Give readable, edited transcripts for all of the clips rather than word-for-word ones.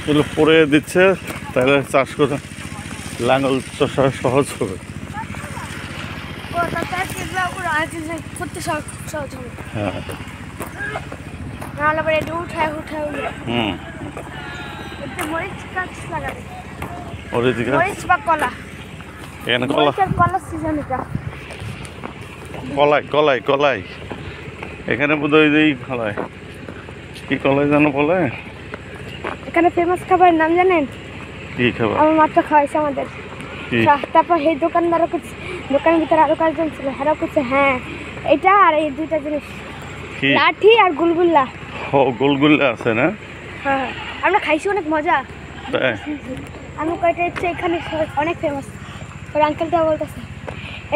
এগুলো পরে দিচ্ছে, তাহলে চাষ করে লাঙ্গল চষা সহজ হবে। হ্যাঁ, এখানে কলাই কলাই এখানে বোধহয় কলাই, কি কলাই যেন বলে। এখানে ফেমাস খাবারের নাম জানেন? কি খাবার? আমার মাত্র খাওয়াইছে আমাদের। তারপর এই দোকানদারও কিছু, দোকানের ভিতরে আরো কয়েকজন ছিল, হেরাও কিছু। হ্যাঁ, এটা আর এই দুইটা জিনিস, লাঠি আর গুলগুল্লা। ও, গুলগুল্লা আছে না? হ্যাঁ, আমরা খাইছি, অনেক মজা। আমি কয়টা হচ্ছে এখানে অনেক ফেমাস। ওর আঙ্কেলটা বলতেছে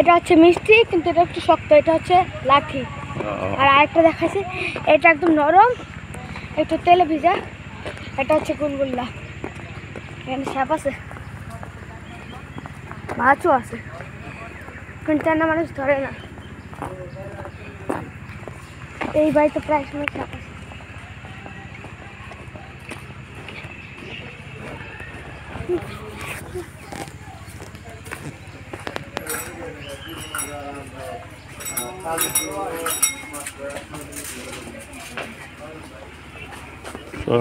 এটা হচ্ছে মিষ্টি, কিন্তু এটা একটু শক্ত। এটা হচ্ছে লাঠি। আর আরেকটা দেখাচ্ছি, এটা একদম নরম, একটু তেলে ভিজা। এটা হচ্ছে গুলগুল্লা। এখানে সাপ আছে, মাছও আছে, কিন্তু না মানুষ ধরে না। এই বাড়িতে প্রায় সময় সাপ আছে। So